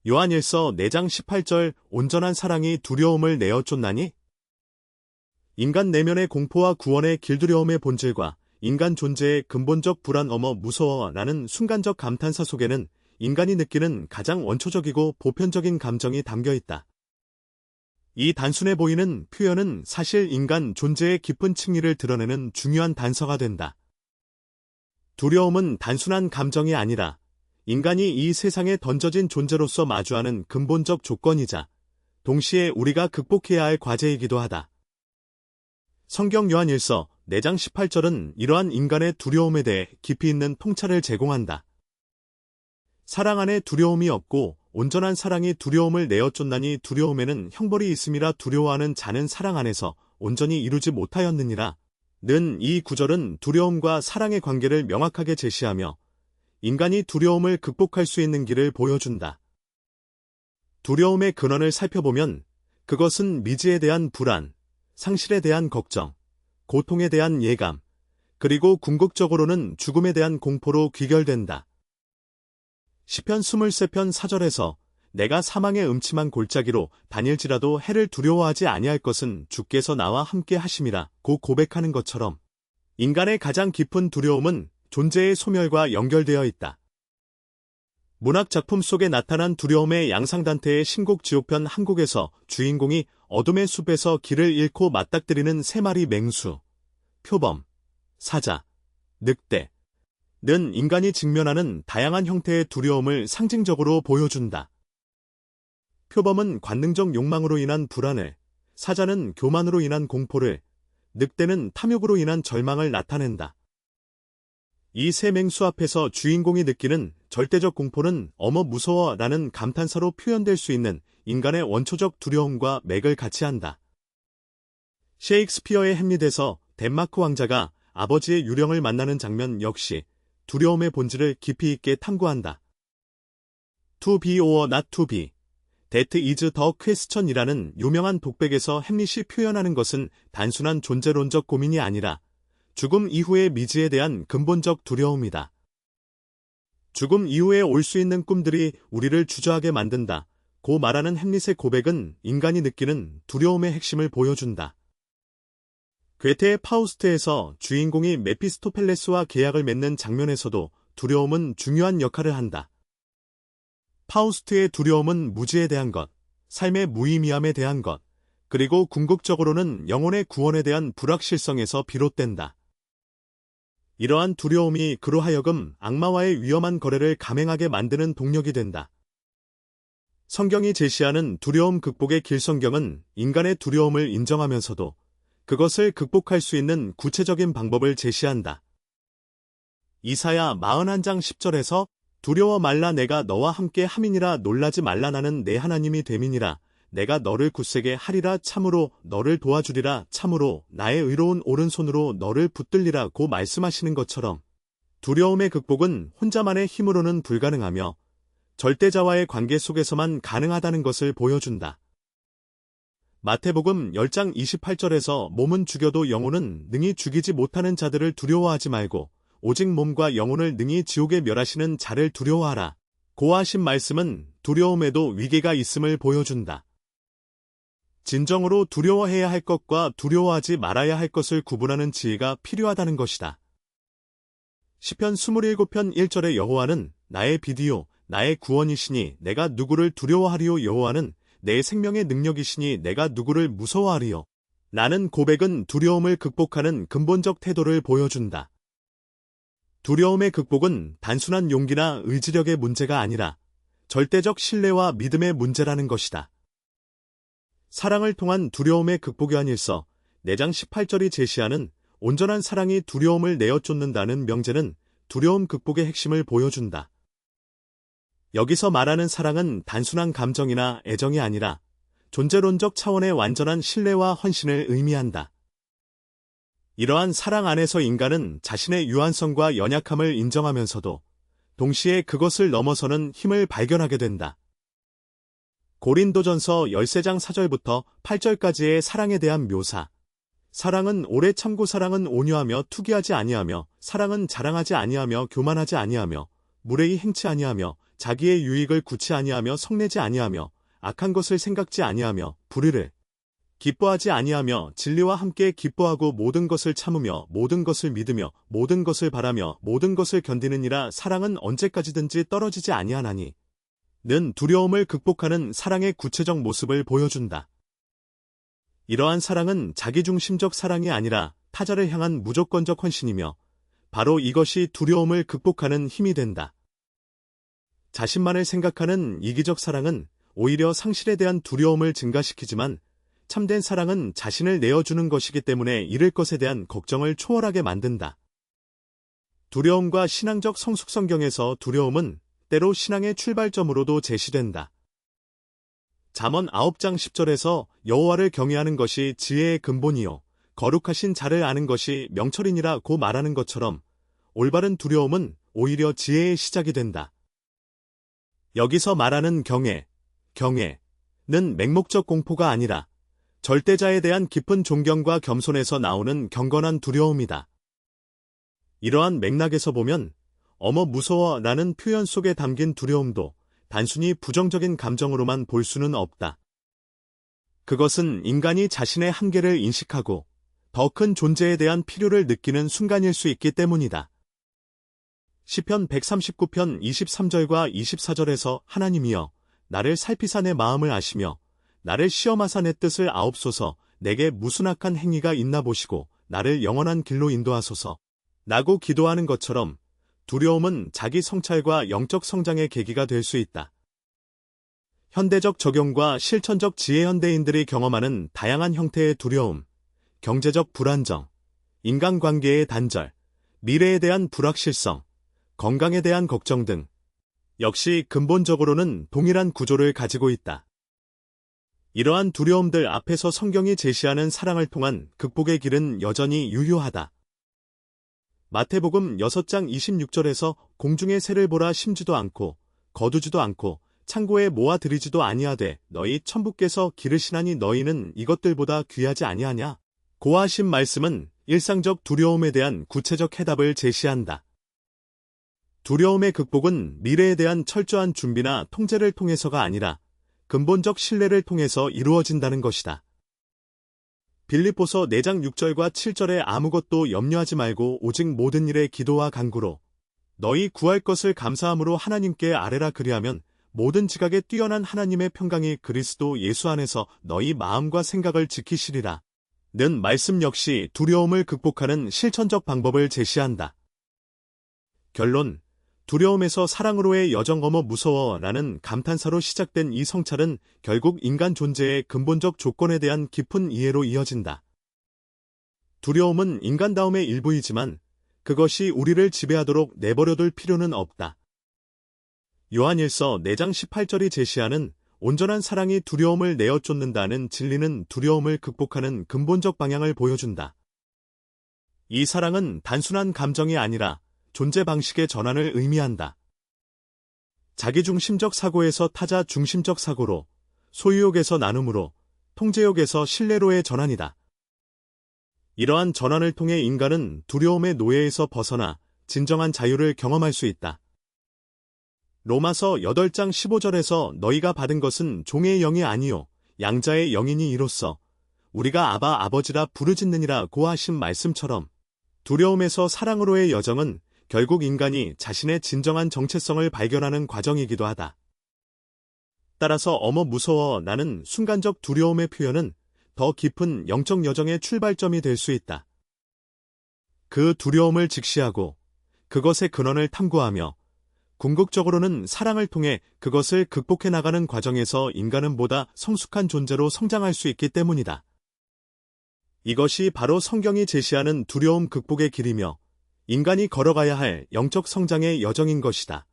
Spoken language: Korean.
요한일서 4장 18절 온전한 사랑이 두려움을 내어 쫓나니? 인간 내면의 공포와 구원의 길두려움의 본질과 인간 존재의 근본적 불안 무서워라는 순간적 감탄사 속에는 인간이 느끼는 가장 원초적이고 보편적인 감정이 담겨 있다. 이 단순해 보이는 표현은 사실 인간 존재의 깊은 층위를 드러내는 중요한 단서가 된다. 두려움은 단순한 감정이 아니라 인간이 이 세상에 던져진 존재로서 마주하는 근본적 조건이자 동시에 우리가 극복해야 할 과제이기도 하다. 성경 요한일서 4장 18절은 이러한 인간의 두려움에 대해 깊이 있는 통찰을 제공한다. 사랑 안에 두려움이 없고 온전한 사랑이 두려움을 내어 쫓나니 두려움에는 형벌이 있음이라 두려워하는 자는 사랑 안에서 온전히 이루지 못하였느니라. 는 이 구절은 두려움과 사랑의 관계를 명확하게 제시하며 인간이 두려움을 극복할 수 있는 길을 보여준다. 두려움의 근원을 살펴보면 그것은 미지에 대한 불안, 상실에 대한 걱정, 고통에 대한 예감, 그리고 궁극적으로는 죽음에 대한 공포로 귀결된다. 시편 23편 4절에서 내가 사망의 음침한 골짜기로 다닐지라도 해를 두려워하지 아니할 것은 주께서 나와 함께 하심이라 고 고백하는 것처럼 인간의 가장 깊은 두려움은 존재의 소멸과 연결되어 있다. 문학 작품 속에 나타난 두려움의 양상단태의 신곡 지옥편 한 곡에서 주인공이 어둠의 숲에서 길을 잃고 맞닥뜨리는 세 마리 맹수, 표범, 사자, 늑대, 는 인간이 직면하는 다양한 형태의 두려움을 상징적으로 보여준다. 표범은 관능적 욕망으로 인한 불안을, 사자는 교만으로 인한 공포를, 늑대는 탐욕으로 인한 절망을 나타낸다. 이 세 맹수 앞에서 주인공이 느끼는 절대적 공포는 무서워라는 감탄사로 표현될 수 있는 인간의 원초적 두려움과 맥을 같이 한다. 셰익스피어의 햄릿에서 덴마크 왕자가 아버지의 유령을 만나는 장면 역시 두려움의 본질을 깊이 있게 탐구한다. To be or not to be, that is the question이라는 유명한 독백에서 햄릿이 표현하는 것은 단순한 존재론적 고민이 아니라 죽음 이후의 미지에 대한 근본적 두려움이다. 죽음 이후에 올 수 있는 꿈들이 우리를 주저하게 만든다. 고 말하는 햄릿의 고백은 인간이 느끼는 두려움의 핵심을 보여준다. 괴테의 파우스트에서 주인공이 메피스토펠레스와 계약을 맺는 장면에서도 두려움은 중요한 역할을 한다. 파우스트의 두려움은 무지에 대한 것, 삶의 무의미함에 대한 것, 그리고 궁극적으로는 영혼의 구원에 대한 불확실성에서 비롯된다. 이러한 두려움이 그로 하여금 악마와의 위험한 거래를 감행하게 만드는 동력이 된다. 성경이 제시하는 두려움 극복의 길성경은 인간의 두려움을 인정하면서도 그것을 극복할 수 있는 구체적인 방법을 제시한다. 이사야 41장 10절에서 두려워 말라 내가 너와 함께 함이니라 놀라지 말라 나는 내 하나님이 됨이니라 내가 너를 굳세게 하리라 참으로 너를 도와주리라 참으로 나의 의로운 오른손으로 너를 붙들리라 고 말씀하시는 것처럼 두려움의 극복은 혼자만의 힘으로는 불가능하며 절대자와의 관계 속에서만 가능하다는 것을 보여준다. 마태복음 10장 28절에서 몸은 죽여도 영혼은 능히 죽이지 못하는 자들을 두려워하지 말고 오직 몸과 영혼을 능히 지옥에 멸하시는 자를 두려워하라. 고 하신 말씀은 두려움에도 위계가 있음을 보여준다. 진정으로 두려워해야 할 것과 두려워하지 말아야 할 것을 구분하는 지혜가 필요하다는 것이다. 시편 27편 1절의 여호와는 나의 비디오, 나의 구원이시니 내가 누구를 두려워하리요 여호와는 내 생명의 능력이시니 내가 누구를 무서워하리요. 라는 고백은 두려움을 극복하는 근본적 태도를 보여준다. 두려움의 극복은 단순한 용기나 의지력의 문제가 아니라 절대적 신뢰와 믿음의 문제라는 것이다. 사랑을 통한 두려움의 극복 요한일서 4장 18절이 제시하는 온전한 사랑이 두려움을 내어 쫓는다는 명제는 두려움 극복의 핵심을 보여준다. 여기서 말하는 사랑은 단순한 감정이나 애정이 아니라 존재론적 차원의 완전한 신뢰와 헌신을 의미한다. 이러한 사랑 안에서 인간은 자신의 유한성과 연약함을 인정하면서도 동시에 그것을 넘어서는 힘을 발견하게 된다. 고린도전서 13장 4절부터 8절까지의 사랑에 대한 묘사. 사랑은 오래 참고 사랑은 온유하며 투기하지 아니하며 사랑은 자랑하지 아니하며 교만하지 아니하며 무례히 행치 아니하며 자기의 유익을 구치 아니하며 성내지 아니하며 악한 것을 생각지 아니하며 불의를 기뻐하지 아니하며 진리와 함께 기뻐하고 모든 것을 참으며 모든 것을 믿으며 모든 것을 바라며 모든 것을 견디느니라. 사랑은 언제까지든지 떨어지지 아니하나니 는 두려움을 극복하는 사랑의 구체적 모습을 보여준다. 이러한 사랑은 자기중심적 사랑이 아니라 타자를 향한 무조건적 헌신이며 바로 이것이 두려움을 극복하는 힘이 된다. 자신만을 생각하는 이기적 사랑은 오히려 상실에 대한 두려움을 증가시키지만 참된 사랑은 자신을 내어주는 것이기 때문에 잃을 것에 대한 걱정을 초월하게 만든다. 두려움과 신앙적 성숙성경에서 두려움은 때로 신앙의 출발점으로도 제시된다. 잠언 9장 10절에서 여호와를 경외하는 것이 지혜의 근본이요 거룩하신 자를 아는 것이 명철이니라 고 말하는 것처럼 올바른 두려움은 오히려 지혜의 시작이 된다. 여기서 말하는 경외는 맹목적 공포가 아니라 절대자에 대한 깊은 존경과 겸손에서 나오는 경건한 두려움이다. 이러한 맥락에서 보면 어머 무서워 라는 표현 속에 담긴 두려움도 단순히 부정적인 감정으로만 볼 수는 없다. 그것은 인간이 자신의 한계를 인식하고 더 큰 존재에 대한 필요를 느끼는 순간일 수 있기 때문이다. 시편 139편 23절과 24절에서 하나님이여 나를 살피사 내 마음을 아시며 나를 시험하사 내 뜻을 아옵소서. 내게 무슨 악한 행위가 있나 보시고 나를 영원한 길로 인도하소서. 라고 기도하는 것처럼 두려움은 자기 성찰과 영적 성장의 계기가 될 수 있다. 현대적 적용과 실천적 지혜 현대인들이 경험하는 다양한 형태의 두려움, 경제적 불안정, 인간관계의 단절, 미래에 대한 불확실성, 건강에 대한 걱정 등 역시 근본적으로는 동일한 구조를 가지고 있다. 이러한 두려움들 앞에서 성경이 제시하는 사랑을 통한 극복의 길은 여전히 유효하다. 마태복음 6장 26절에서 공중의 새를 보라 심지도 않고 거두지도 않고 창고에 모아 들이지도 아니하되 너희 천부께서 기르시나니 너희는 이것들보다 귀하지 아니하냐? 고하신 말씀은 일상적 두려움에 대한 구체적 해답을 제시한다. 두려움의 극복은 미래에 대한 철저한 준비나 통제를 통해서가 아니라 근본적 신뢰를 통해서 이루어진다는 것이다. 빌립보서 4장 6절과 7절에 아무것도 염려하지 말고 오직 모든 일에 기도와 간구로 너희 구할 것을 감사함으로 하나님께 아뢰라. 그리하면 모든 지각에 뛰어난 하나님의 평강이 그리스도 예수 안에서 너희 마음과 생각을 지키시리라. 는 말씀 역시 두려움을 극복하는 실천적 방법을 제시한다. 결론, 두려움에서 사랑으로의 여정 어머 무서워 라는 감탄사로 시작된 이 성찰은 결국 인간 존재의 근본적 조건에 대한 깊은 이해로 이어진다. 두려움은 인간다움의 일부이지만 그것이 우리를 지배하도록 내버려둘 필요는 없다. 요한일서 4장 18절이 제시하는 온전한 사랑이 두려움을 내어쫓는다는 진리는 두려움을 극복하는 근본적 방향을 보여준다. 이 사랑은 단순한 감정이 아니라 존재 방식의 전환을 의미한다. 자기중심적 사고에서 타자 중심적 사고로, 소유욕에서 나눔으로, 통제욕에서 신뢰로의 전환이다. 이러한 전환을 통해 인간은 두려움의 노예에서 벗어나 진정한 자유를 경험할 수 있다. 로마서 8장 15절에서 너희가 받은 것은 종의 영이 아니요 양자의 영이니 이로써 우리가 아바 아버지라 부르짖느니라 고 하신 말씀처럼 두려움에서 사랑으로의 여정은 결국 인간이 자신의 진정한 정체성을 발견하는 과정이기도 하다. 따라서 어머 무서워 라는 순간적 두려움의 표현은 더 깊은 영적 여정의 출발점이 될 수 있다. 그 두려움을 직시하고 그것의 근원을 탐구하며 궁극적으로는 사랑을 통해 그것을 극복해 나가는 과정에서 인간은 보다 성숙한 존재로 성장할 수 있기 때문이다. 이것이 바로 성경이 제시하는 두려움 극복의 길이며 인간이 걸어가야 할 영적 성장의 여정인 것이다.